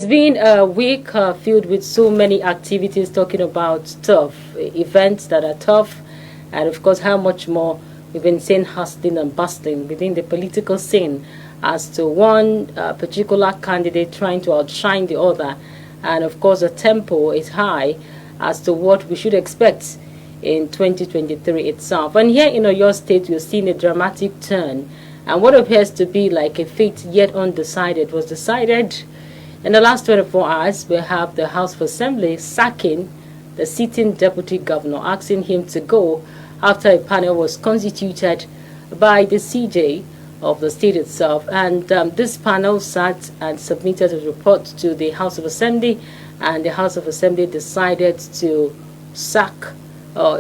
It's been a week filled with so many activities talking about tough events that are tough, and of course, how much more we've been seeing hustling and bustling within the political scene as to one particular candidate trying to outshine the other. And of course, the tempo is high as to what we should expect in 2023 itself. And here in Oyo State, we're seeing a dramatic turn, and what appears to be like a fate yet undecided was decided in the last 24 hours. We have the House of Assembly sacking the sitting deputy governor, asking him to go after a panel was constituted by the CJ of the state itself. And this panel sat and submitted a report to the House of Assembly, and the House of Assembly decided to sack,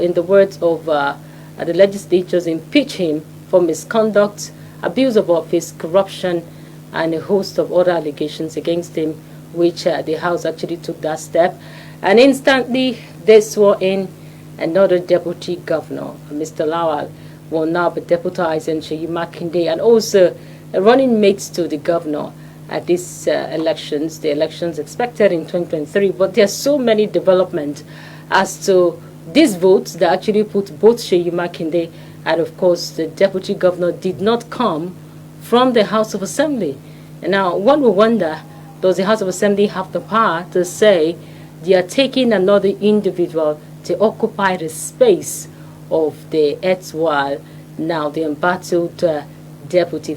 in the words of the legislatures, impeach him for misconduct, abuse of office, corruption, and a host of other allegations against him, which the House actually took that step. And instantly, they swore in another deputy governor. Mr. Lawal will now be deputizing Seyi Makinde, and also a running mate to the governor at these elections, the elections expected in 2023. But there's so many developments as to these votes that actually put both Seyi Makinde and, of course, the deputy governor did not come from the House of Assembly. And now one will wonder, does the House of Assembly have the power to say they are taking another individual to occupy the space of the erstwhile, now the embattled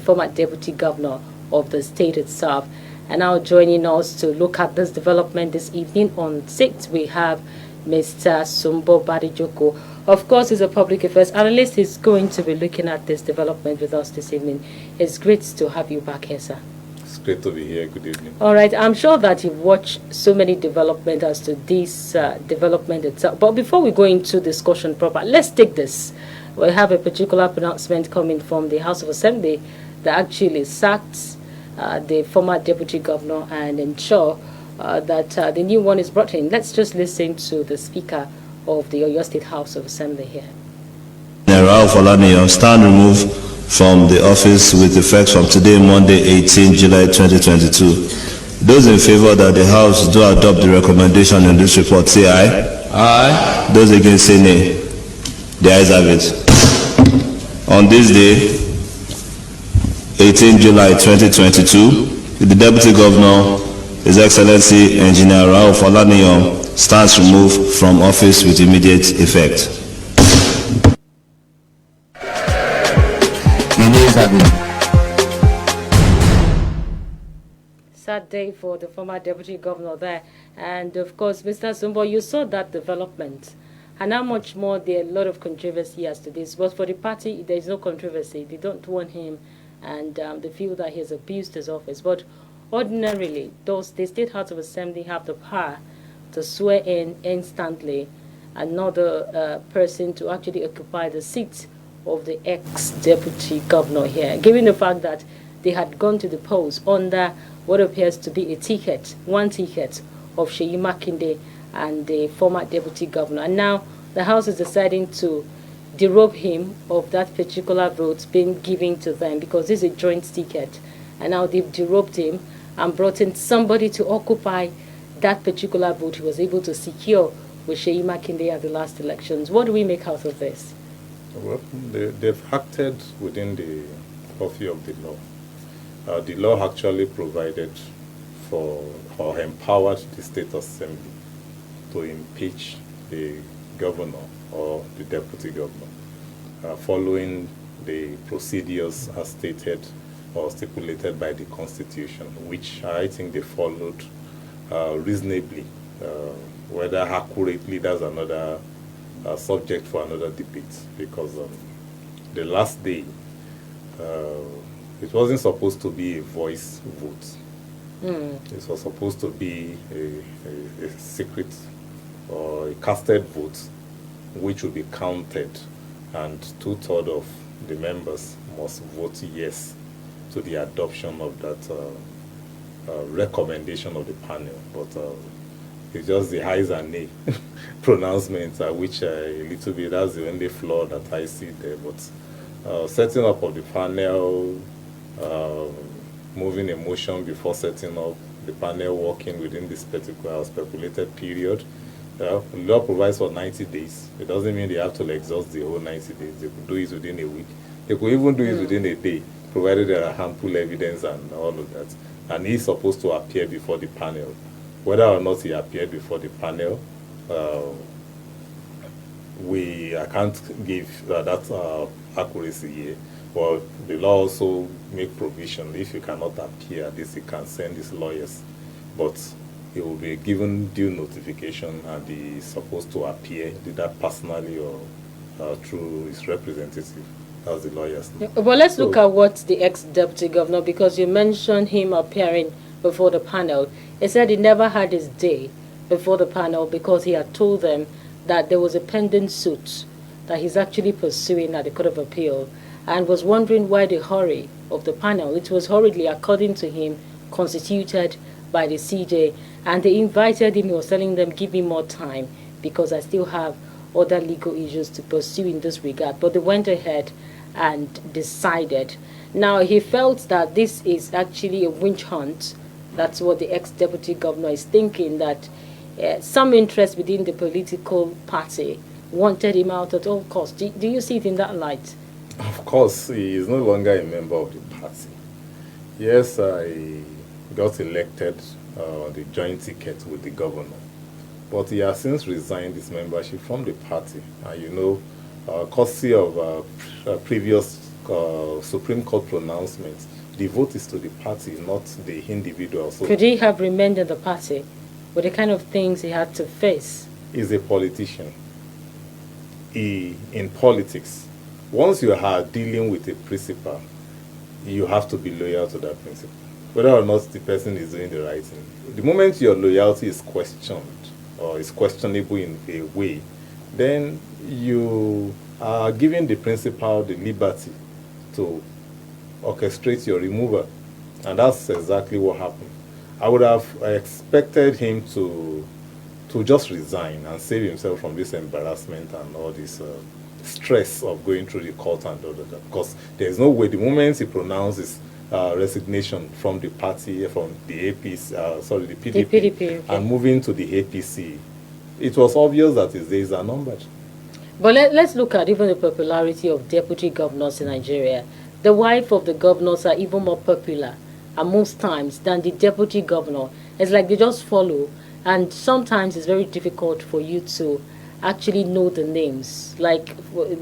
former deputy governor of the state itself? And now joining us to look at this development this evening on 6, we have Mr. Sumbo Badijoko. Of course, he's a public affairs analyst. He's going to be looking at this development with us this evening. It's great to have you back here, sir. It's great to be here. Good evening. All right. I'm sure that you've watched so many developments as to this development itself. But before we go into discussion proper, let's take this. We have a particular pronouncement coming from the House of Assembly that actually sacked the former deputy governor and ensure that the new one is brought in. Let's just listen to the Speaker of the Oyo State House of Assembly here. General Folaniyan stand removed from the office with effect from today, Monday, 18 July 2022. Those in favor that the House do adopt the recommendation in this report, say aye. Aye. Those against, say nay. The ayes have it. On this day, 18 July 2022, the Deputy Governor, His Excellency Engineer Raul Folaniyan, stands removed from office with immediate effect. Sad day for the former deputy governor there. And of course, Mr. Sumbo, you saw that development. And how much more there are a lot of controversy as to this. But for the party, there is no controversy. They don't want him, and they feel that he has abused his office. But ordinarily, does the State House of Assembly have the power to swear in instantly another person to actually occupy the seat of the ex-deputy governor here, given the fact that they had gone to the polls under what appears to be one ticket of Seyi Makinde and the former deputy governor. And now the House is deciding to derobe him of that particular vote being given to them because this is a joint ticket. And now they've derobed him and brought in somebody to occupy that particular vote he was able to secure with Seyi Makinde at the last elections. What do we make out of this? Well, they've acted within the purview of the law. The law actually provided for or empowered the State Assembly to impeach the governor or the deputy governor, following the procedures as stated or stipulated by the Constitution, which I think they followed reasonably. Whether accurately, that's another subject for another debate, because the last day, it wasn't supposed to be a voice vote. It was supposed to be a secret or a casted vote, which would be counted, and 2/3 of the members must vote yes to the adoption of that recommendation of the panel. But it's just the ayes and nay pronouncements, which a little bit, that's the only flaw that I see there. But setting up of the panel, moving a motion before setting up the panel working within this particular speculated period. The law provides for 90 days. It doesn't mean they have to exhaust the whole 90 days. They could do it within a week. They could even do it within a day, provided there are ample evidence and all of that. And he's supposed to appear before the panel. Whether or not he appeared before the panel, I can't give that accuracy here. But the law also make provision. If you cannot appear, this he can send his lawyers. But he will be given due notification, and he is supposed to appear either personally or through his representative. That's the lawyers. But let's look at what the ex-deputy governor, because you mentioned him appearing before the panel. He said he never had his day before the panel because he had told them that there was a pending suit that he's actually pursuing at the Court of Appeal, and was wondering why the hurry of the panel. It was hurriedly, according to him, constituted by the CJ, and they invited him. He was telling them, give me more time because I still have other legal issues to pursue in this regard. But they went ahead and decided. Now, he felt that this is actually a witch hunt. That's what the ex-deputy governor is thinking, that some interest within the political party wanted him out at all costs. Do you see it in that light? Of course, he is no longer a member of the party. Yes, I got elected on the joint ticket with the governor, but he has since resigned his membership from the party. And you know, courtesy of previous Supreme Court pronouncements, the vote is to the party, not the individual. So could he have remained in the party with the kind of things he had to face? He's a politician. In politics, once you are dealing with a principle, you have to be loyal to that principle, whether or not the person is doing the right thing. The moment your loyalty is questioned or is questionable in a way, then you are giving the principal the liberty to orchestrate your removal. And that's exactly what happened. I would have expected him to just resign and save himself from this embarrassment and all this stress of going through the court and all that. Because there's no way, the moment he pronounces resignation from the party, from the APC, the PDP, the PDP, okay, and moving to the APC, it was obvious that his days are numbered. But let's look at even the popularity of deputy governors in Nigeria. The wife of the governors are even more popular at most times than the deputy governor. It's like they just follow, and sometimes it's very difficult for you to actually know the names. Like,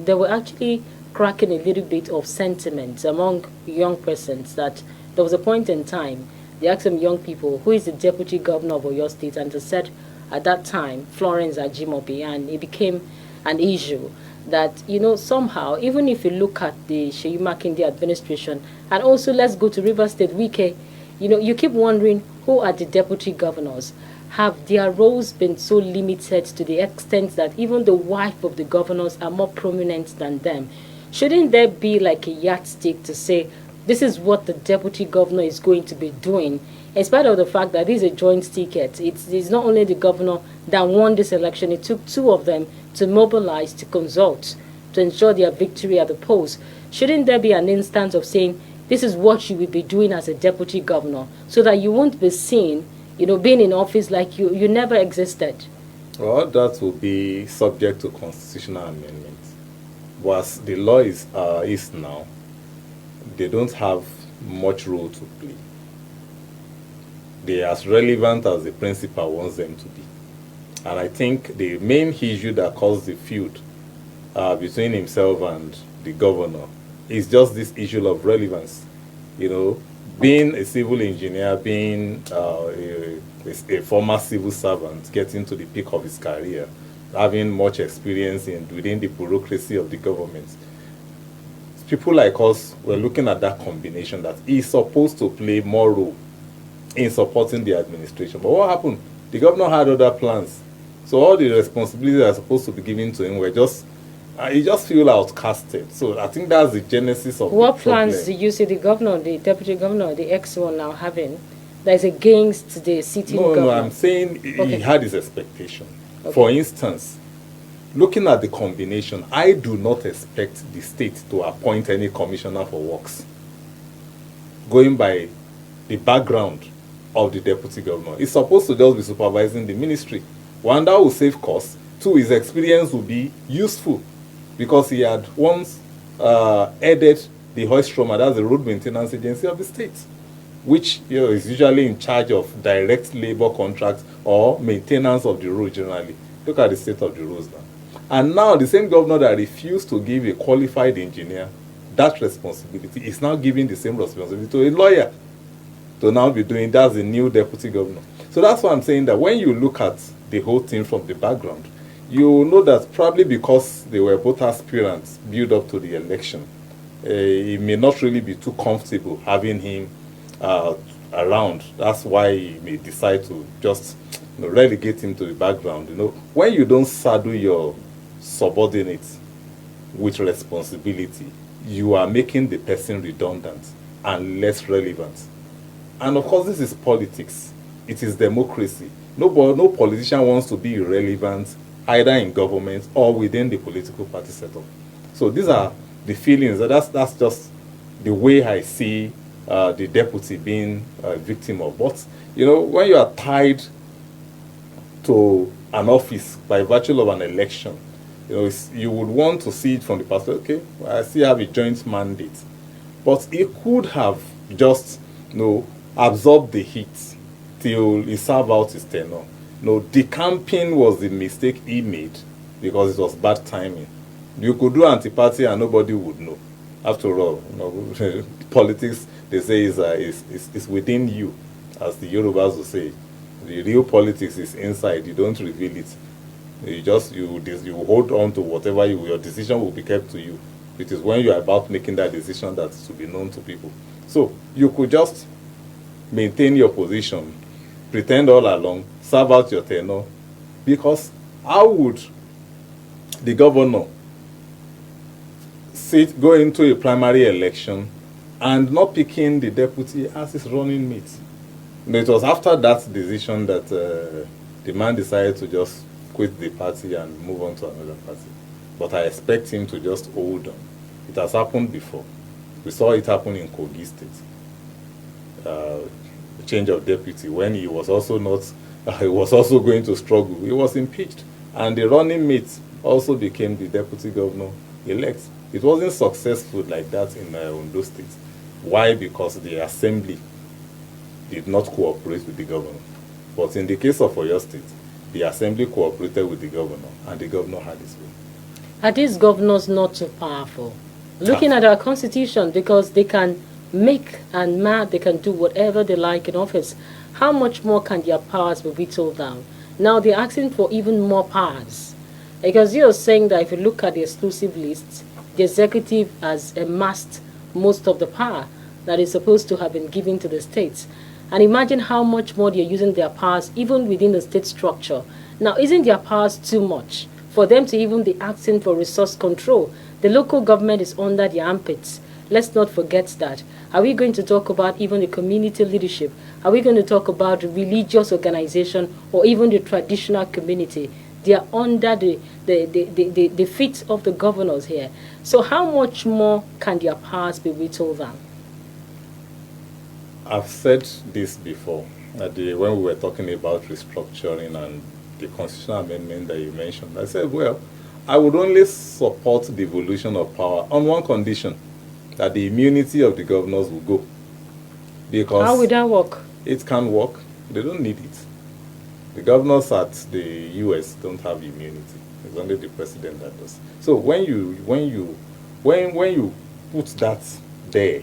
they were actually cracking a little bit of sentiment among young persons that there was a point in time, they asked some young people, who is the deputy governor of Oyo State? And they said at that time, Florence Ajimobi, and it became an issue that, you know, somehow, even if you look at the Seyi Makinde administration, and also let's go to River State, Wike, you know, you keep wondering, who are the deputy governors? Have their roles been so limited to the extent that even the wife of the governors are more prominent than them? Shouldn't there be like a yardstick to say, this is what the deputy governor is going to be doing, in spite of the fact that this is a joint ticket? It's not only the governor that won this election, it took two of them to mobilize, to consult, to ensure their victory at the polls. Shouldn't there be an instance of saying, this is what you will be doing as a deputy governor, so that you won't be seen, you know, being in office like you never existed? Well, that will be subject to constitutional amendment. But as the law is now, they don't have much role to play. They are as relevant as the principal wants them to be. And I think the main issue that caused the feud between himself and the governor is just this issue of relevance. You know, being a civil engineer, being a former civil servant, getting to the peak of his career, having much experience within the bureaucracy of the government. People like us were looking at that combination, that he's supposed to play more role in supporting the administration. But what happened? The governor had other plans. So all the responsibilities that are supposed to be given to him were just, he just feel outcasted. So I think that's the genesis of what the plans problem. do you see the governor, the deputy governor, the ex-one now having that is against the sitting governor? No, I'm saying he had his expectation. Okay. For instance, looking at the combination, I do not expect the state to appoint any commissioner for works. Going by the background of the deputy governor. He's supposed to just be supervising the ministry. One, that will save costs. Two, his experience will be useful because he had once headed the Hoistroma, that's the road maintenance agency of the state, which is usually in charge of direct labor contracts or maintenance of the road generally. Look at the state of the roads now. And now the same governor that refused to give a qualified engineer that responsibility is now giving the same responsibility to a lawyer to now be doing. That's the new deputy governor. So that's why I'm saying that when you look at the whole thing from the background, you know that probably because they were both aspirants build up to the election, it may not really be too comfortable having him around. That's why he may decide to just relegate him to the background. When you don't saddle your subordinates with responsibility, you are making the person redundant and less relevant. And of course, this is politics. It is democracy. No politician wants to be irrelevant either in government or within the political party setup. So these are the feelings. That's just the way I see the deputy being a victim of. But when you are tied to an office by virtue of an election, you would want to see it from the perspective, okay, I still have a joint mandate. But he could have just absorbed the heat till he served out his tenure. Decamping was the mistake he made because it was bad timing. You could do anti-party and nobody would know. After all, politics, they say, is within you, as the Yorubas will say. The real politics is inside. You don't reveal it. You hold on to whatever your decision will be kept to you. It is when you are about making that decision that it will be known to people. So you could just maintain your position, pretend all along, serve out your tenure, because how would the governor go into a primary election and not picking the deputy as his running mate? It was after that decision that the man decided to just quit the party and move on to another party. But I expect him to just hold on. It has happened before. We saw it happen in Kogi State. Change of deputy, when he was also going to struggle. He was impeached. And the running mate also became the deputy governor elect. It wasn't successful like that in Ondo State. Why? Because the assembly did not cooperate with the governor. But in the case of Oyo State, the assembly cooperated with the governor, and the governor had his way. Are these governors not too powerful? Looking at our constitution, because they can make and mad, they can do whatever they like in office. How much more can their powers be whittled down? Now they're asking for even more powers. Because you're saying that if you look at the exclusive lists, the executive has amassed most of the power that is supposed to have been given to the states. And imagine how much more they're using their powers even within the state structure. Now, isn't their powers too much for them to even be asking for resource control? The local government is under their armpits. Let's not forget that. Are we going to talk about even the community leadership? Are we going to talk about the religious organization or even the traditional community? They are under the feet of the governors here. So how much more can their powers be whittled down? I've said this before, when we were talking about restructuring and the constitutional amendment that you mentioned. I said, well, I would only support the devolution of power on one condition, that the immunity of the governors will go. Because how would that work? It can work. They don't need it. The governors at the US don't have immunity. It's only the president that does. So when you put that there,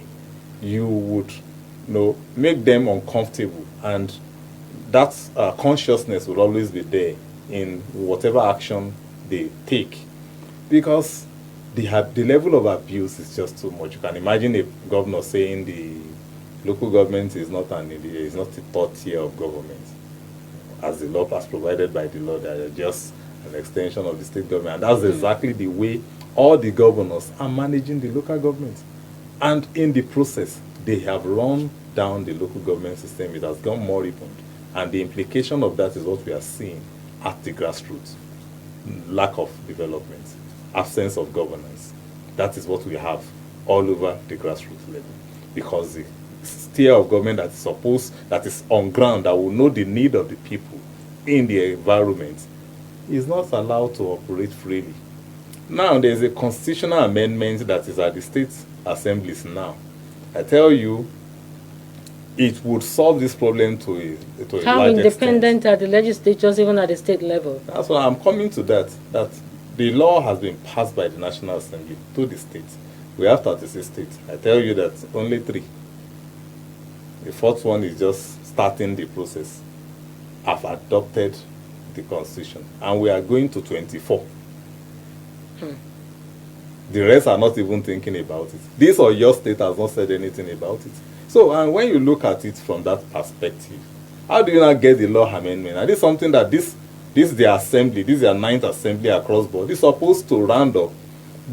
you would make them uncomfortable, and that consciousness will always be there in whatever action they take, because the level of abuse is just too much. You can imagine a governor saying the local government is not a third tier of government, as the law as provided by the law, that are just an extension of the state government. And that's exactly the way all the governors are managing the local government. And in the process, they have run down the local government system. It has gone moribund. And the implication of that is what we are seeing at the grassroots. Lack of development, absence of governance. That is what we have all over the grassroots level. Because tier of government that is on ground, that will know the need of the people in the environment, is not allowed to operate freely. Now, there's a constitutional amendment that is at the state assemblies now. I tell you, it would solve this problem to a How large independent extent. are the legislatures even at the state level? That's why I'm coming to that the law has been passed by the National Assembly to the states. We have 36 states. I tell you that only 3. The fourth one is just starting the process. Have adopted the constitution, and we are going to 24. The rest are not even thinking about it. This or your state has not said anything about it. So, and when you look at it from that perspective, how do you not get the law amendment? And this is something that this is the assembly, this is their 9th assembly across board. It's supposed to round up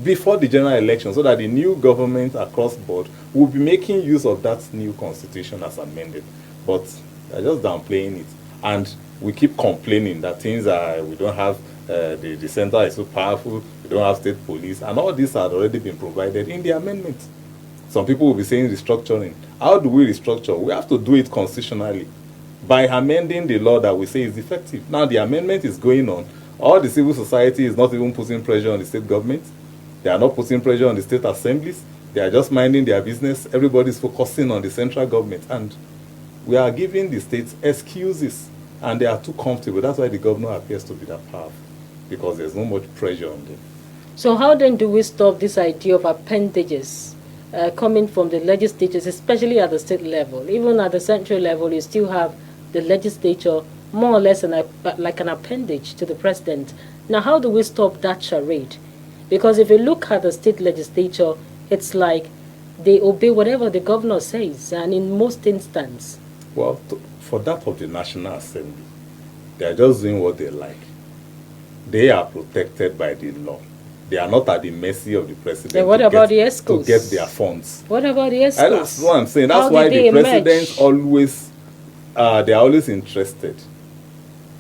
before the general election, so that the new government across board will be making use of that new constitution as amended. But they're just downplaying it. And we keep complaining that things are, we don't have, the center is so powerful, we don't have state police, and all these had already been provided in the amendment. Some people will be saying restructuring. How do we restructure? We have to do it constitutionally by amending the law that we say is effective. Now the amendment is going on. All the civil society is not even putting pressure on the state government. They are not putting pressure on the state assemblies. They are just minding their business. Everybody is focusing on the central government. And we are giving the states excuses. And they are too comfortable. That's why the governor appears to be that powerful, because there's not much pressure on them. So how then do we stop this idea of appendages coming from the legislatures, especially at the state level? Even at the central level, you still have the legislature more or less like an appendage to the president. Now, how do we stop that charade? Because if you look at the state legislature, it's like they obey whatever the governor says, and in most instances. Well, for that of the National Assembly, they are just doing what they like. They are protected by the law. They are not at the mercy of the president. Then what about the ESCOs? To get their funds. What about the ESCOs? That's what I'm saying. That's How why did the they president emerge? always, they are always interested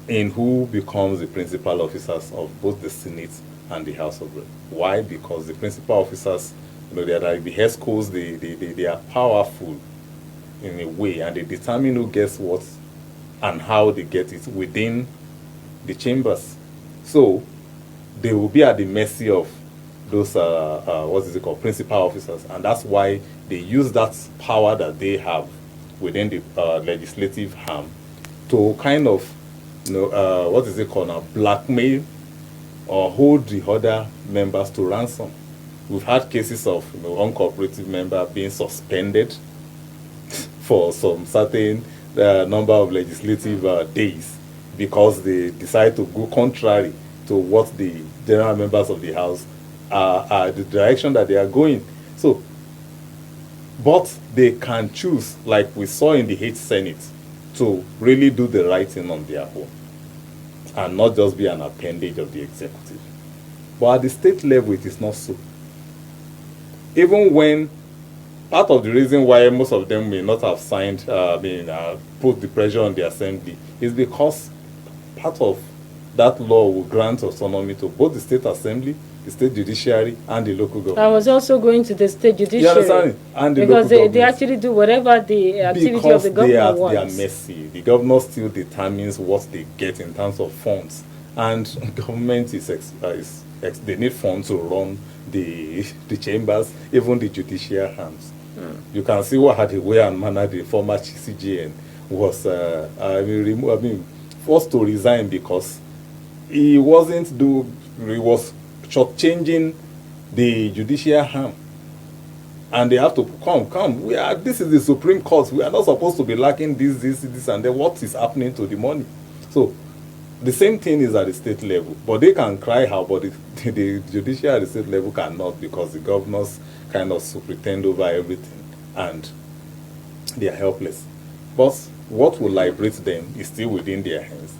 in who becomes the principal officers of both the Senate and the House of Reps. Why? Because the principal officers, they are like the ESCOs, they are powerful in a way, and they determine who gets what and how they get it within the chambers. So they will be at the mercy of those principal officers, and that's why they use that power that they have within the legislative arm to kind of blackmail or hold the other members to ransom. We've had cases of uncooperative member being suspended for some certain number of legislative days because they decide to go contrary to what the general members of the House are the direction that they are going. So, but they can choose, like we saw in the 8th Senate, to really do the right thing on their own and not just be an appendage of the executive. But at the state level, it is not so. Even when part of the reason why most of them may not have signed, put the pressure on the assembly, is because part of that law will grant autonomy to both the state assembly, the state judiciary, and the local government. I was also going to the state judiciary. You understand? And the because local they actually do whatever the activity of the governor wants. Because they are mercy. The governor still determines what they get in terms of funds. And government they need funds to run the chambers, even the judicial arms. You can see what had the way and manner the former CGN was forced to resign because he was shortchanging the judicial arm. And they have to come. This is the Supreme Court. We are not supposed to be lacking this, and then what is happening to the money? So the same thing is at the state level. But they can cry out, but the judiciary at the state level cannot, because the governors kind of superintend over everything and they are helpless. But what will liberate them is still within their hands.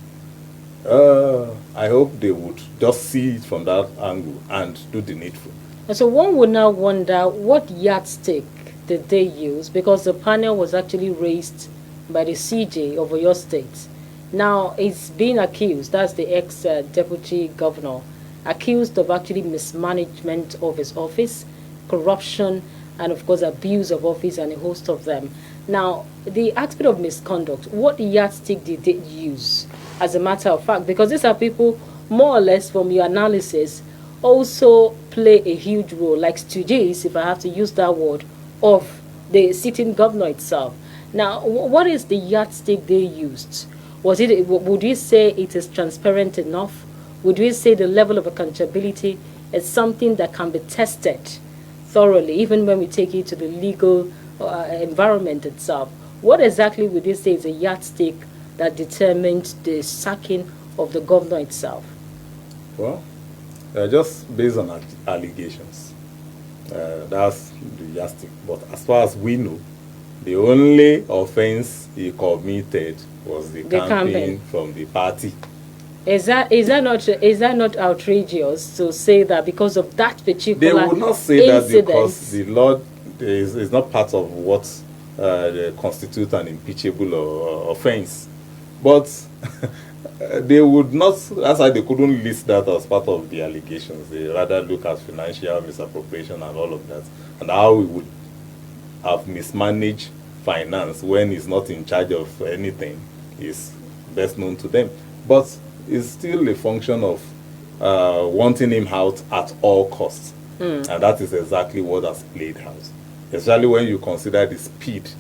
I hope they would just see it from that angle and do the needful. And so one would now wonder, what yardstick did they use? Because the panel was actually raised by the CJ of your state. Now it's being accused, that's the ex-deputy governor, accused of actually mismanagement of his office, corruption, and of course abuse of office, and a host of them. Now, the aspect of misconduct, what yardstick did they use as a matter of fact? Because these are people, more or less, from your analysis, also play a huge role, like stooges, if I have to use that word, of the sitting governor itself. Now, what is the yardstick they used? Was it, would we say it is transparent enough? Would we say the level of accountability is something that can be tested thoroughly, even when we take it to the legal environment itself? What exactly would you say is a yardstick that determined the sacking of the governor itself? Well, just based on allegations. That's the yardstick. But as far as we know, the only offense he committed was the campaign from the party. Is that not outrageous to say that because of that particular They would not say incident, that because the law is not part of what constitutes an impeachable offense. But they would not, that's why they couldn't list that as part of the allegations. They rather look at financial misappropriation and all of that, and how we would have mismanaged finance when he's not in charge of anything is best known to them. But it's still a function of wanting him out at all costs. And that is exactly what has played out. Especially when you consider the speed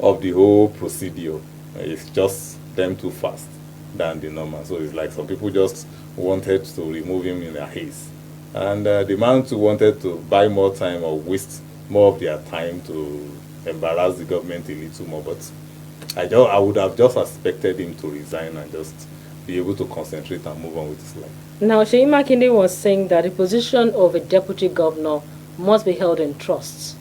of the whole procedure. It's just them too fast than the normal. So it's like some people just wanted to remove him in a haste. And the man too wanted to buy more time or waste more of their time to embarrass the government a little more. But I would have just expected him to resign and just be able to concentrate and move on with his life. Now, Seyi Makinde was saying that the position of a deputy governor must be held in trust.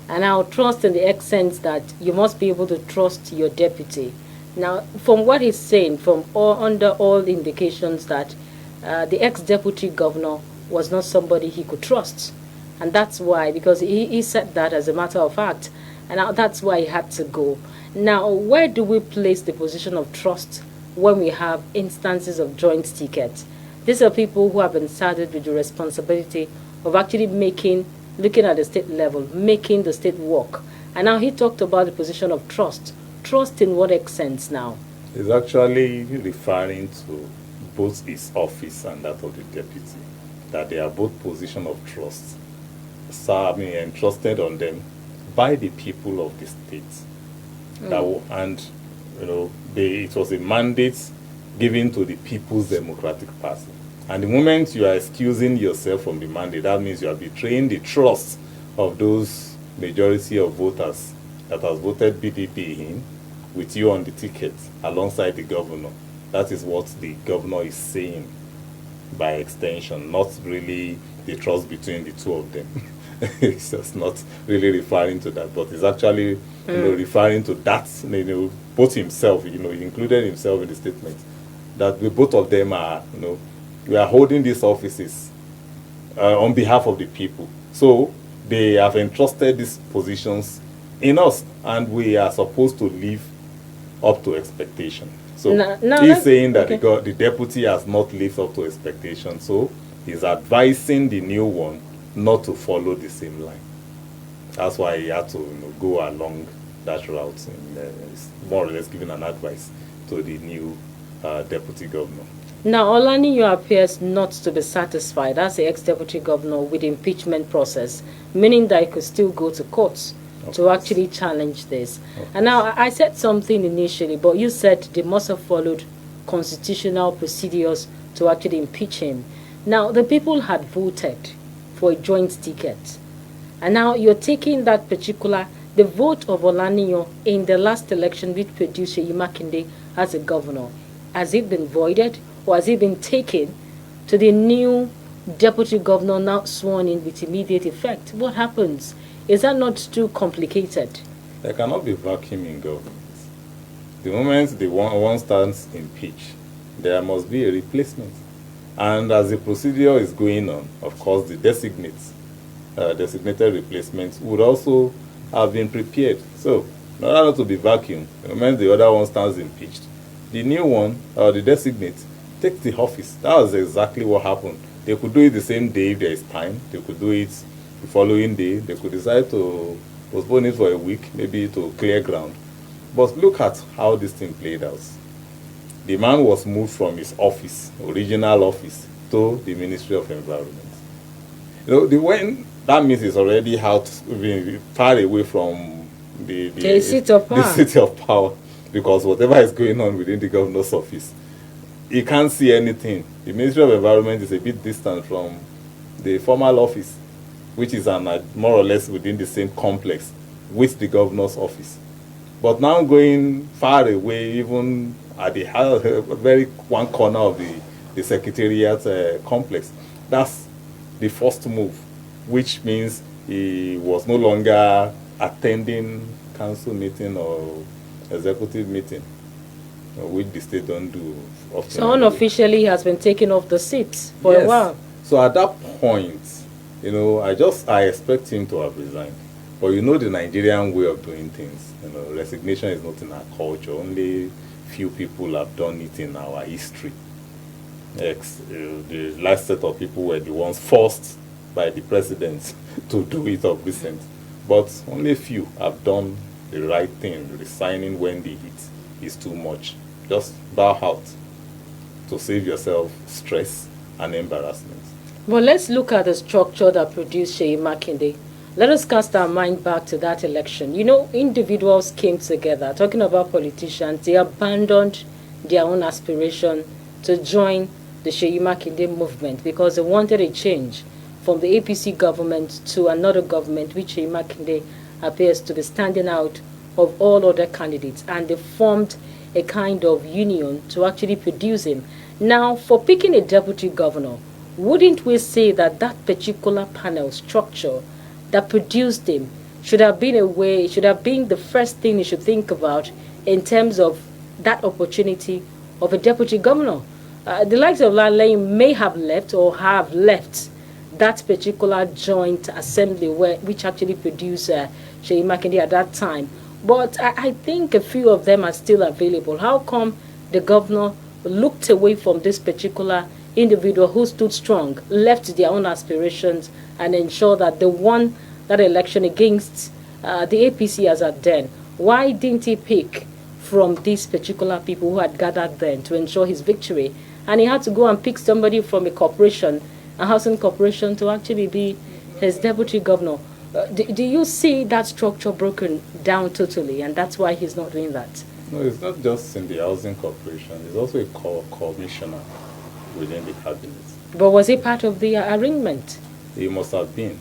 And now trust in the extent that you must be able to trust your deputy. Now, from what he's saying, under all indications that the ex-deputy governor was not somebody he could trust. And that's why, because he said that as a matter of fact, and now that's why he had to go. Now, where do we place the position of trust when we have instances of joint tickets? These are people who have been saddled with the responsibility of actually looking at the state level, making the state work. And now he talked about the position of trust. Trust in what extent now? He's actually referring to both his office and that of the deputy, that they are both position of trust. So, I mean, entrusted on them by the people of the state. And, you know, it was a mandate given to the People's Democratic Party. And the moment you are excusing yourself from the mandate, that means you are betraying the trust of those majority of voters that has voted PDP in with you on the ticket alongside the governor. That is what the governor is saying by extension, not really the trust between the two of them. It's just not really referring to that, but it's actually referring to that, both himself, he included himself in the statement, that both of them are, we are holding these offices on behalf of the people. So they have entrusted these positions in us, and we are supposed to live up to expectation. So he's saying that the deputy has not lived up to expectation, so he's advising the new one not to follow the same line. That's why he had to go along that route, and more or less giving an advice to the new deputy governor. Now, Olaniyo appears not to be satisfied as the ex-deputy governor with the impeachment process, meaning that he could still go to courts to actually challenge this. And now, I said something initially, but you said they must have followed constitutional procedures to actually impeach him. Now, the people had voted for a joint ticket. And now you're taking that the vote of Olaniyo in the last election which produced Seyi Makinde as a governor. Has it been voided, or has it been taken to the new deputy governor now sworn in with immediate effect? What happens? Is that not too complicated? There cannot be vacuum in government. The moment the one stands impeached, there must be a replacement. And as the procedure is going on, of course, the designated replacement would also have been prepared. So, in order not to be vacuum, the moment the other one stands impeached, the new one, or the designate, takes the office. That was exactly what happened. They could do it the same day if there is time. They could do it the following day. They could decide to postpone it for a week, maybe to clear ground. But look at how this thing played out. The man was moved from his office, original office, to the Ministry of Environment. When that means it's already out, far away from the seat of power. The city of power, because whatever is going on within the governor's office, he can't see anything. The Ministry of Environment is a bit distant from the formal office, which is more or less within the same complex with the governor's office. But now going far away, even at the very one corner of the secretariat complex, that's the first move, which means he was no longer attending council meeting or executive meeting, which the state don't do often. So unofficially he has been taken off the seat for a while. So at that point, I expect him to have resigned. But the Nigerian way of doing things, resignation is not in our culture. Only few people have done it in our history. The last set of people were the ones forced by the president to do it of recent. But only few have done the right thing, resigning when the heat is too much. Just bow out to save yourself stress and embarrassment. Well, let's look at the structure that produced Seyi Makinde. Let us cast our mind back to that election. Individuals came together, talking about politicians. They abandoned their own aspiration to join the Seyi Makinde movement because they wanted a change from the APC government to another government, which Seyi Makinde appears to be standing out of all other candidates. And they formed a kind of union to actually produce him. Now, for picking a deputy governor, wouldn't we say that that particular panel structure that produced him should have been the first thing you should think about in terms of that opportunity of a deputy governor? The likes of Lanley may have left or have left that particular joint assembly which actually produced Seyi Makinde at that time. But I think a few of them are still available. How come the governor looked away from this particular individual who stood strong, left their own aspirations, and ensured that they won that election against the APC as at then? Why didn't he pick from these particular people who had gathered then to ensure his victory? And he had to go and pick somebody from a corporation, a housing corporation, to actually be his deputy governor. Do you see that structure broken down totally, and that's why he's not doing that? No, it's not just in the housing corporation. It's also a commissioner within the cabinet. But was he part of the arrangement? He must have been.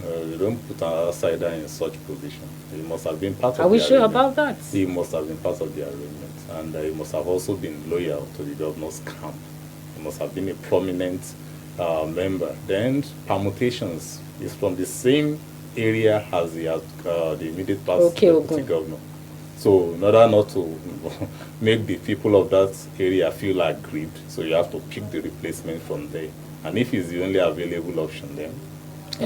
You don't put an outsider in such position. He must have been part of the arrangement. Are we sure arrangement. about that? He must have been part of the arrangement. And he must have also been loyal to the governor's camp. He must have been a prominent member. Then permutations is from the same area as the immediate past deputy governor. So in order not to make the people of that area feel aggrieved, so you have to pick the replacement from there. And if it's the only available option, then...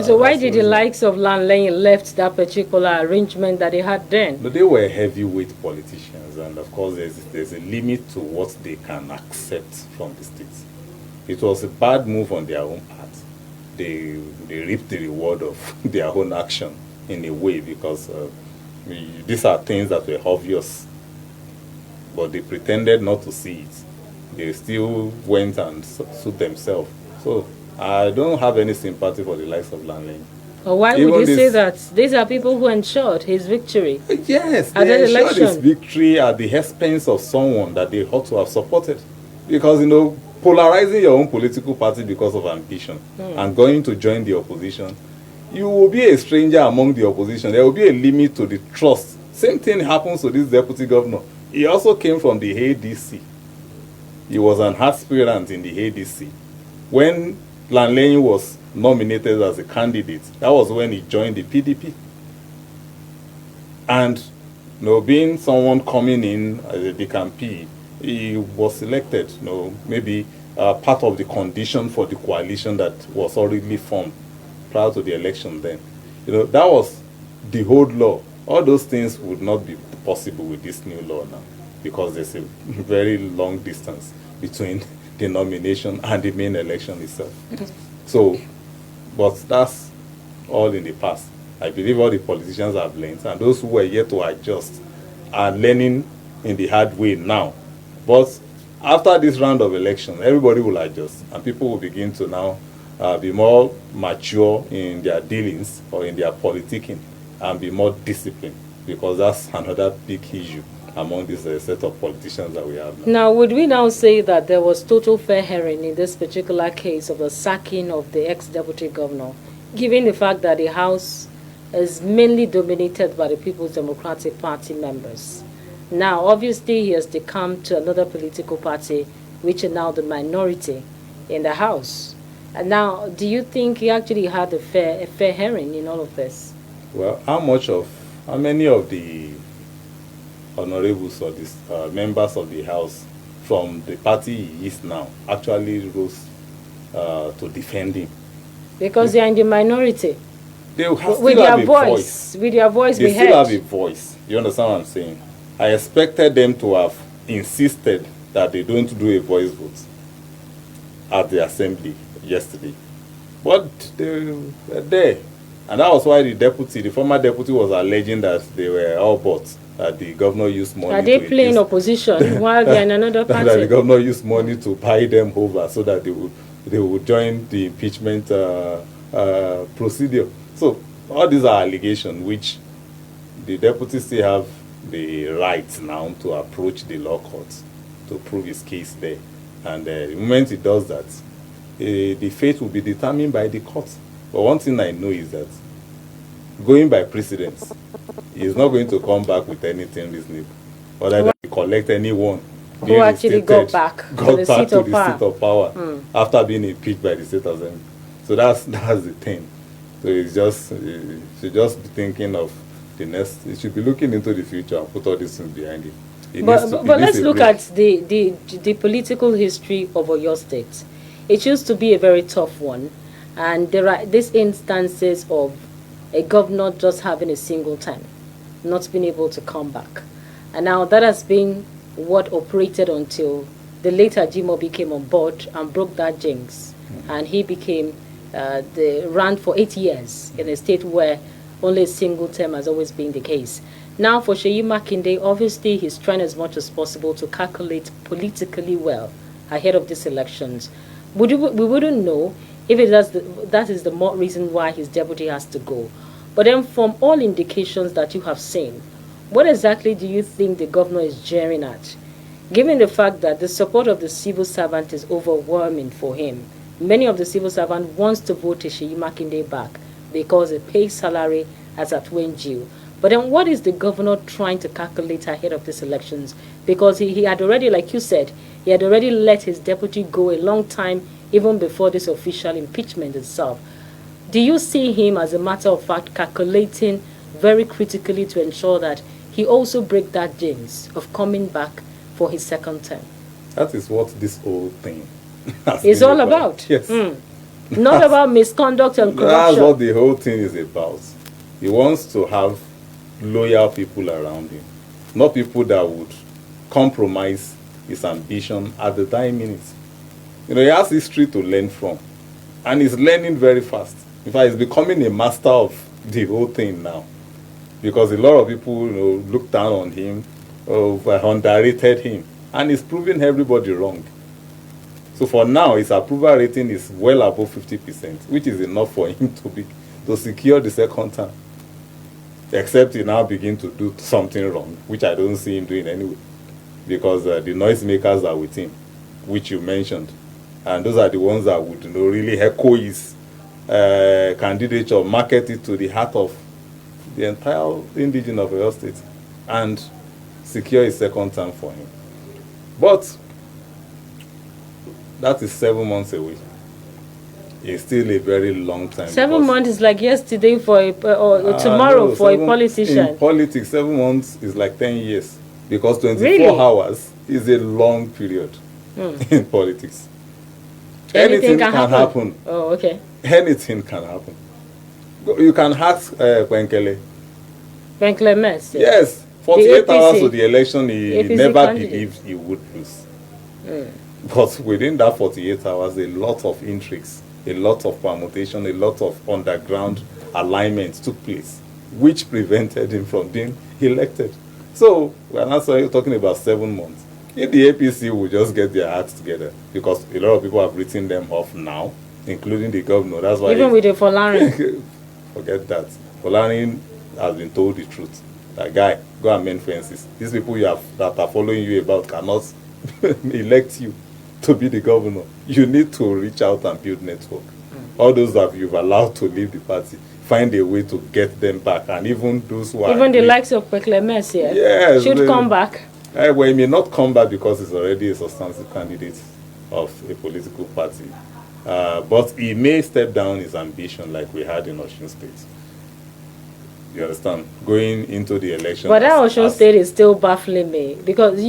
So why did the likes of Lanley left that particular arrangement that they had then? No, they were heavyweight politicians, and of course there's a limit to what they can accept from the states. It was a bad move on their own part. They reaped the reward of their own action in a way, because these are things that were obvious, but they pretended not to see it. They still went and sued themselves. So I don't have any sympathy for the likes of Lanley. Well, why would you say that? These are people who ensured his victory. Yes, they ensured his victory at the expense of someone that they ought to have supported. Because, polarizing your own political party because of ambition and going to join the opposition, you will be a stranger among the opposition. There will be a limit to the trust. Same thing happens to this deputy governor. He also came from the ADC. He was an aspirant in the ADC. When Lanley was nominated as a candidate, that was when he joined the PDP. And being someone coming in as a DCAMP, he was selected, maybe part of the condition for the coalition that was already formed prior to the election then. That was the old law. All those things would not be possible with this new law now, because there's a very long distance between the nomination and the main election itself. So, but that's all in the past. I believe all the politicians have learned, and those who were yet to adjust are learning in the hard way now. But after this round of election, everybody will adjust, and people will begin to now be more mature in their dealings or in their politicking, and be more disciplined, because that's another big issue among this set of politicians that we have now. Now, would we now say that there was total fair hearing in this particular case of the sacking of the ex-deputy governor, given the fact that the House is mainly dominated by the People's Democratic Party members? Now, obviously, he has decamped to another political party, which are now the minority in the House. And now, do you think he actually had a fair hearing in all of this? Well, how many of the honorables or the members of the House from the party he is now actually rose to defend him? Because they are in the minority. They will With their voice. With their voice, They still have a voice. You understand what I'm saying? I expected them to have insisted that they don't do a voice vote at the assembly yesterday. But they were there. And that was why the former deputy was alleging that they were all bots, that the governor used money. Are they playing opposition while they're in another party? That the governor used money to buy them over so that they would join the impeachment procedure. So all these are allegations which the deputy still have the right now to approach the law courts to prove his case there. And the moment he does that, the fate will be determined by the courts. But one thing I know is that going by precedence, he is not going to come back with anything reasonable, other than collect anyone who actually got back to the seat of power after being impeached by the state assembly. So that's the thing. So it's just should just be thinking of the next. It should be looking into the future and put all these things behind it. But let's look at the political history of Oyo State. It used to be a very tough one, and there are these instances of a governor just having a single time, not being able to come back. And now that has been what operated until the later Ajimobi came on board and broke that jinx. And he became ran for 8 years in a state where only a single term has always been the case. Now for Seyi Makinde, obviously he's trying as much as possible to calculate politically well ahead of these elections. We wouldn't know if that is the more reason why his deputy has to go. But then from all indications that you have seen, what exactly do you think the governor is jeering at? Given the fact that the support of the civil servant is overwhelming for him, many of the civil servants wants to vote Seyi Makinde back because the pay salary has outweighed due. But then what is the governor trying to calculate ahead of these elections? Because he had already, like you said, he had already let his deputy go a long time, even before this official impeachment itself. Do you see him, as a matter of fact, calculating very critically to ensure that he also break that jinx of coming back for his second term? That is what this whole thing is all about. Yes. Not about misconduct and corruption. That's what the whole thing is about. He wants to have loyal people around him, not people that would compromise his ambition at the dying minute. You know, he has history to learn from, and he's learning very fast. In fact, he's becoming a master of the whole thing now, because a lot of people, look down on him, underrated him, and he's proving everybody wrong. So for now, his approval rating is well above 50%, which is enough for him to secure the second term. Except he now begin to do something wrong, which I don't see him doing anyway, because the noisemakers are with him, which you mentioned, and those are the ones that would really echo his candidature, market it to the heart of the entire indigenous of Oyo State, and secure his second term for him. But that is 7 months away. It's still a very long time. 7 months is like yesterday for tomorrow for a politician. In politics, 7 months is like 10 years, because 24 hours is a long period in politics. Anything can happen. Oh, okay. Anything can happen. You can ask Benkele. Benkele Mess. Yes, 48 hours to the election, he never believed he would lose. But within that 48 hours, a lot of intrigues, a lot of permutation, a lot of underground alignment took place, which prevented him from being elected. So we're not talking about 7 months. If the APC will just get their acts together, because a lot of people have written them off now, including the governor. That's why even with the Folarin. forget that. Folarin has been told the truth. That guy, go and mend fences. These people that are following you about cannot elect you to be the governor. You need to reach out and build network. All those that you've allowed to leave the party, find a way to get them back. And even those who are... Even the likes of Peklemes here yes, should come back. Well, he may not come back because he's already a substantive candidate of a political party. But he may step down his ambition like we had in Osun State. You understand? Going into the election. But that Osun State is still baffling me because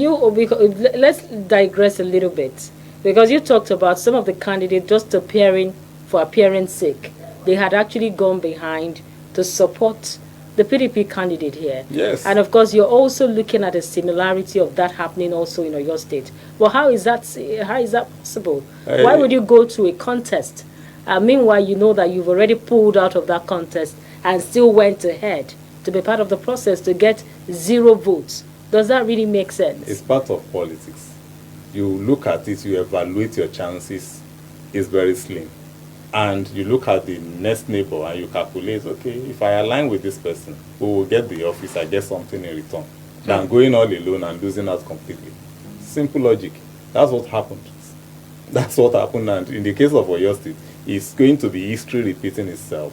let's digress a little bit. Because you talked about some of the candidates just appearing for appearance sake. They had actually gone behind to support the PDP candidate here. Yes. And of course, you're also looking at a similarity of that happening also in your state. Well, how is that possible? Why would you go to a contest? Meanwhile, you know that you've already pulled out of that contest and still went ahead to be part of the process to get 0 votes. Does that really make sense? It's part of politics. You look at it, you evaluate your chances, it's very slim. And you look at the next neighbor and you calculate, okay, if I align with this person, who will get the office, I get something in return, than going all alone and losing out completely. Simple logic. That's what happened. That's what happened. And in the case of Oyo State, it's going to be history repeating itself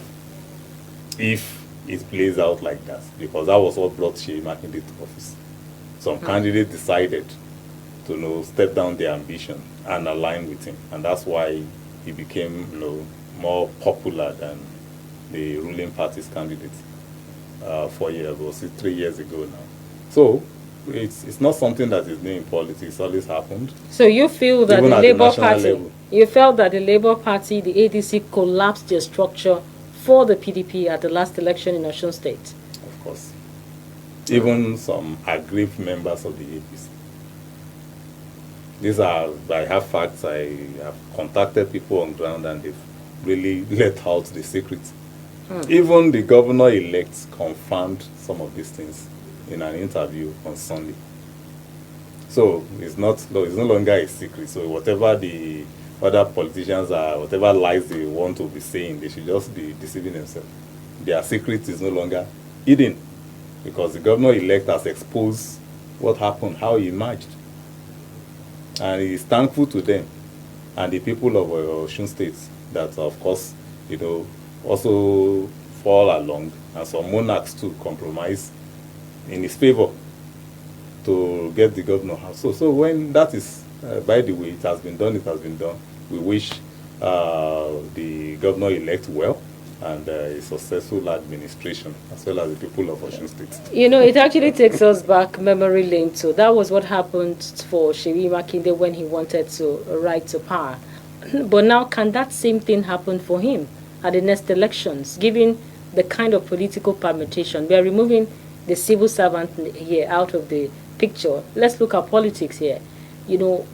if it plays out like that, because that was what brought Seyi Makinde to office. Some candidate decided to step down their ambition and align with him, and that's why he became more popular than the ruling party's candidate 4 years ago, 3 years ago now. So it's not something that is new in politics. It's always happened. So you feel that Even the at the Labour national Party, level. you felt that the Labour Party, the ADC, collapsed their structure for the PDP at the last election in Osun State? Of course. Even some aggrieved members of the APC. I have facts. I have contacted people on ground and they've really let out the secret. Even the governor-elect confirmed some of these things in an interview on Sunday. So it's no longer a secret. So whatever the other politicians are, whatever lies they want to be saying, they should just be deceiving themselves. Their secret is no longer hidden because the governor-elect has exposed what happened, how he emerged. And he is thankful to them and the people of Osun State that, of course, also fall along, and some monarchs too compromise in his favor to get the governor house. So when that is, by the way, it has been done. We wish the governor-elect well and a successful administration, as well as the people of Osun State. It actually takes us back memory lane too. That was what happened for Seyi Makinde when he wanted to rise to power. But now, can that same thing happen for him at the next elections, given the kind of political permutation? We are removing the civil servant here out of the picture. Let's look at politics here.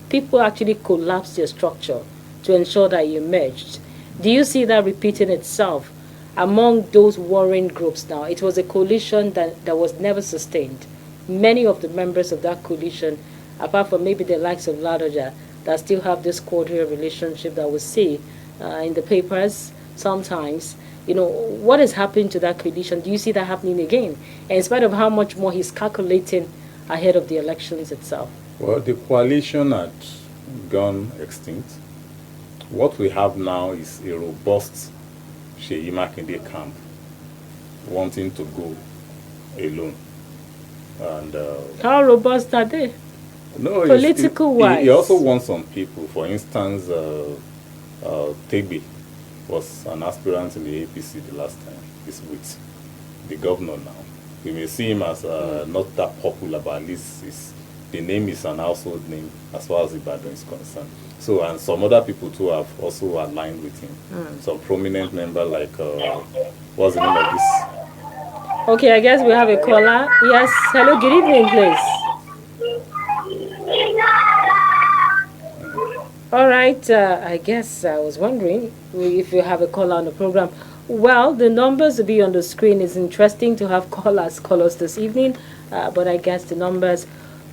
People actually collapsed their structure to ensure that you emerged. Do you see that repeating itself among those warring groups now? It was a coalition that was never sustained. Many of the members of that coalition, apart from maybe the likes of Ladoja, that still have this cordial relationship that we see in the papers sometimes. What is happening to that coalition? Do you see that happening again? And in spite of how much more he's calculating ahead of the elections itself. Well, the coalition had gone extinct. What we have now is a robust Seyi Makinde camp wanting to go alone. And how robust are they? No, political-wise. He also wants some people. For instance, Tegbe was an aspirant in the APC the last time. He's with the governor now. We may see him as not that popular, but at least the name is an household name as far as Ibadan is concerned. So, and some other people too have also aligned with him. Some prominent member like, what's the name of this? Okay, I guess we have a caller. Yes, hello, good evening, please. All right, I guess I was wondering if you have a caller on the program. Well, the numbers will be on the screen. It's interesting to have callers this evening, but I guess the numbers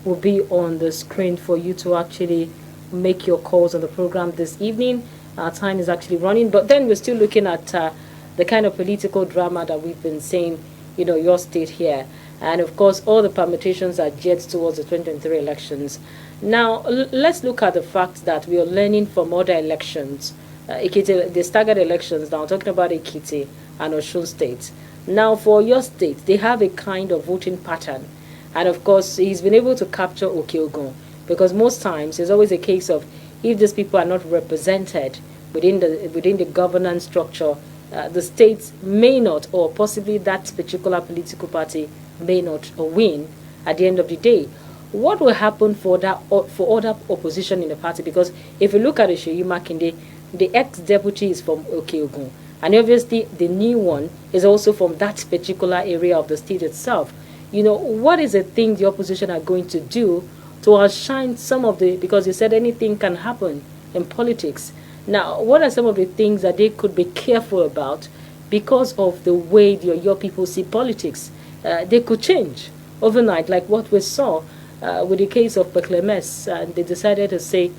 will be on the screen for you to actually make your calls on the program this evening. Our time is actually running, but then we're still looking at the kind of political drama that we've been seeing, your state here. And of course, all the permutations are geared towards the 2023 elections. Now, let's look at the fact that we are learning from other elections. Ekiti, the staggered elections, now talking about Ekiti and Osun State. Now, for your state, they have a kind of voting pattern. And of course, he's been able to capture Okeogun, because most times it's always a case of if these people are not represented within the governance structure, the state may not, or possibly that particular political party may not win at the end of the day. What will happen for other opposition in the party? Because if you look at Seyi Makinde, the ex-deputy is from Okeogun, and obviously the new one is also from that particular area of the state itself. What is the thing the opposition are going to do to outshine some of because you said anything can happen in politics. Now, what are some of the things that they could be careful about because of the way your people see politics? They could change overnight, like what we saw with the case of Beklemes, and they decided to say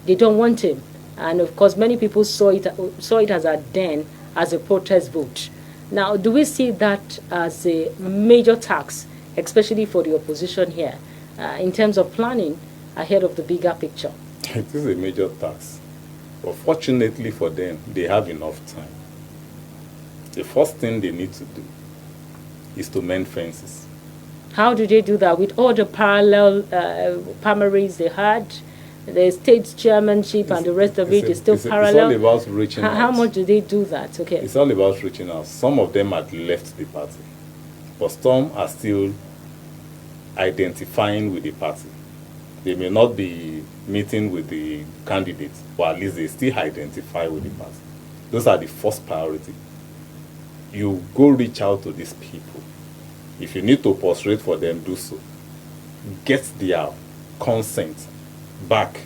they don't want him. And of course, many people saw it as a protest vote. Now, do we see that as a major tax, especially for the opposition here, in terms of planning ahead of the bigger picture? It is a major tax. But fortunately for them, they have enough time. The first thing they need to do is to mend fences. How do they do that? With all the parallel primaries they had, the state chairmanship and the rest of it is still parallel. It's all about reaching out. How much do they do that? Okay. It's all about reaching out. Some of them had left the party, but some are still identifying with the party. They may not be meeting with the candidates, but at least they still identify with the party. Those are the first priority. You go reach out to these people. If you need to prostrate for them, do so. Get their consent back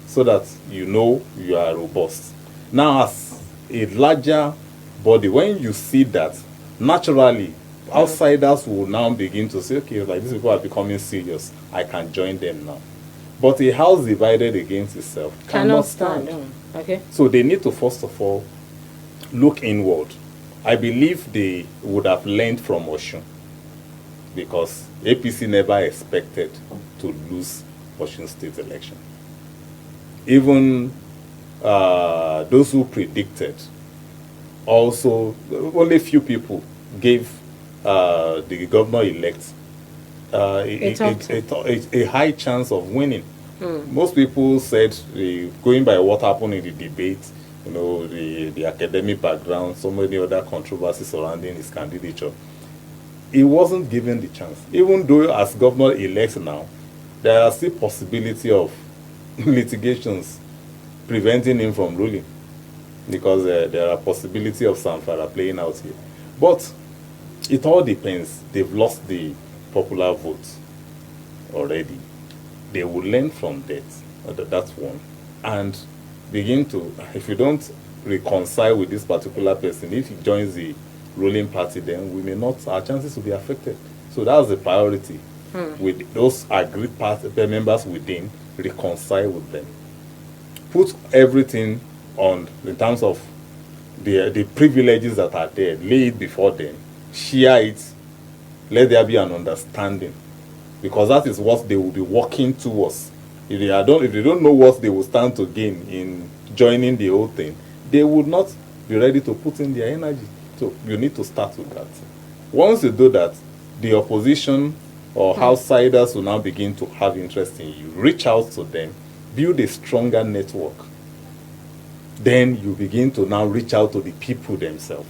so that you are robust. Now, as a larger body, when you see that, naturally, outsiders will now begin to say, okay, like these people are becoming serious. I can join them now. But a house divided against itself cannot stand. Okay. So they need to, first of all, look inward. I believe they would have learned from Osun, because APC never expected to lose Osun State election. Even those who predicted, also, only few people gave the governor-elect a high chance of winning. Most people said, going by what happened in the debate, the academic background, so many other controversies surrounding his candidature, he wasn't given the chance. Even though as governor-elect now, there are still possibility of litigations preventing him from ruling, because there are possibility of Samfara playing out here. But it all depends. They've lost the popular vote already. They will learn from that. That's one. And begin to, if you don't reconcile with this particular person, if he joins the ruling party, then we may not, our chances will be affected. So that's the priority. With those agreed party members within, reconcile with them. Put everything on, in terms of the privileges that are there, lay it before them, share it, let there be an understanding, because that is what they will be working towards. If they don't know what they will stand to gain in joining the whole thing, they would not be ready to put in their energy. So you need to start with that. Once you do that, the opposition or outsiders will now begin to have interest in you. Reach out to them, build a stronger network. Then you begin to now reach out to the people themselves.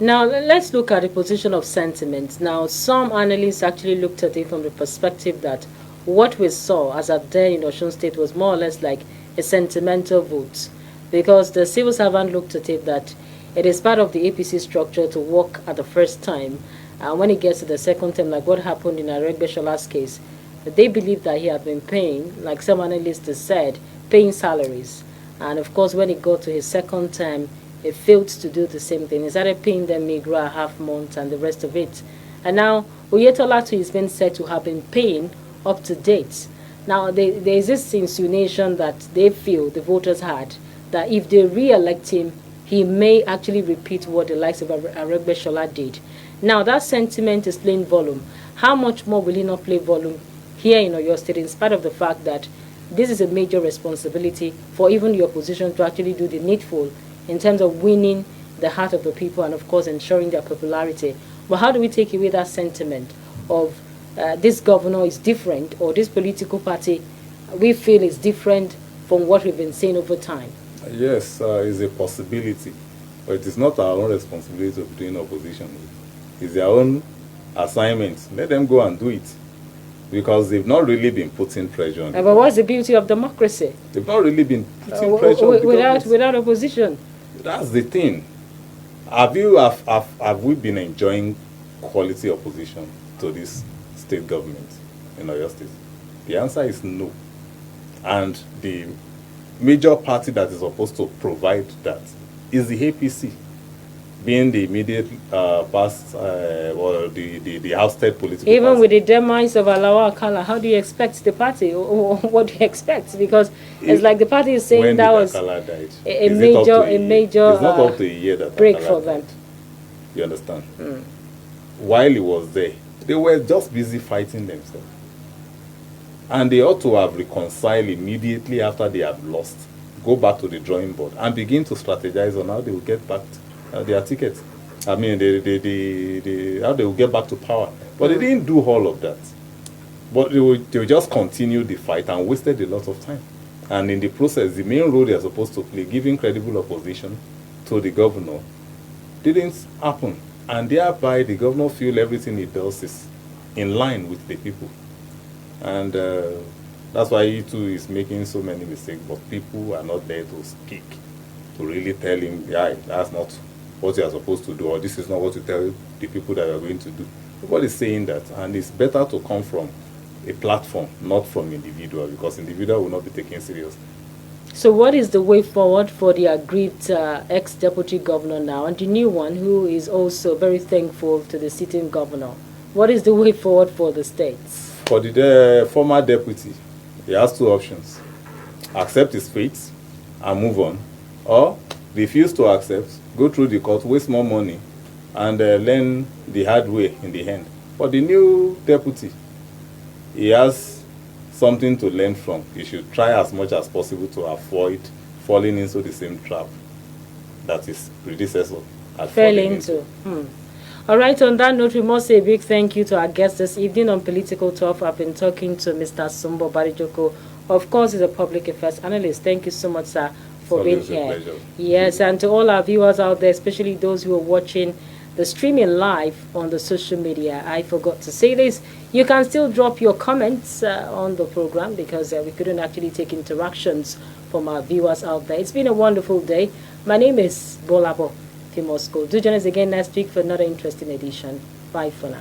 Now, let's look at the position of sentiment. Now, some analysts actually looked at it from the perspective that what we saw as at then in Osun State was more or less like a sentimental vote, because the civil servant looked at it that it is part of the APC structure to work at the first time, and when it gets to the second time, like what happened in Aregbeshola's case, they believe that he had been paying, like some analysts have said, paying salaries. And of course, when it got to his second term, it failed to do the same thing. It started paying them meager half months and the rest of it. And now Oyetola too is being said to have been paying up to date. Now there is this insinuation that they feel the voters had that if they re-elect him, he may actually repeat what the likes of Aregbesola did. Now that sentiment is playing volume. How much more will he not play volume here in Oyo State, in spite of the fact that this is a major responsibility for even the opposition to actually do the needful in terms of winning the heart of the people and, of course, ensuring their popularity. But how do we take away that sentiment of this governor is different, or this political party we feel is different from what we've been saying over time? Yes, it's a possibility, but it is not our own responsibility of doing opposition. It's their own assignment. Let them go and do it, because they've not really been putting pressure on. But what's the beauty of democracy? They've not really been putting pressure on the without opposition. That's the thing. Have we been enjoying quality opposition to this state government in Oyo State? The answer is no. And the major party that is supposed to provide that is the APC, being the immediate past or the ousted political Even party. with the demise of Alawa Akala, how do you expect the party? Or what do you expect? Because it's like the party is saying that was died? a major it's not up to a year that break Akala for died. them. You understand? While he was there, they were just busy fighting themselves. And they ought to have reconciled immediately after they have lost, go back to the drawing board and begin to strategize on how they will get back their tickets. I mean, how they will get back to power. But they didn't do all of that. But they will just continue the fight and wasted a lot of time. And in the process, the main role they are supposed to play, giving credible opposition to the governor, didn't happen. And thereby, the governor feel everything he does is in line with the people. And that's why he too is making so many mistakes. But people are not there to speak, to really tell him, yeah, that's not what you are supposed to do, or this is not what you tell the people that you are going to do. Nobody's saying that. And it's better to come from a platform, not from individual, because individual will not be taken serious. So what is the way forward for the aggrieved ex-deputy governor now, and the new one who is also very thankful to the sitting governor? What is the way forward for the states? For the former deputy, he has two options: accept his fate and move on, or refuse to accept, go through the court, waste more money, and learn the hard way in the end. But the new deputy, he has something to learn from. He should try as much as possible to avoid falling into the same trap that his predecessor had fallen into. All right, on that note, we must say a big thank you to our guest this evening on Political Talk. I've been talking to Mr. Sumbo Barijoko. Of course, he's a public affairs analyst. Thank you so much, sir, for being here. Pleasure. Yes, and to all our viewers out there, especially those who are watching the streaming live on the social media, I forgot to say this. You can still drop your comments on the program, because we couldn't actually take interactions from our viewers out there. It's been a wonderful day. My name is Bolabo Moscow. Do join us again next week for another interesting edition. Bye for now.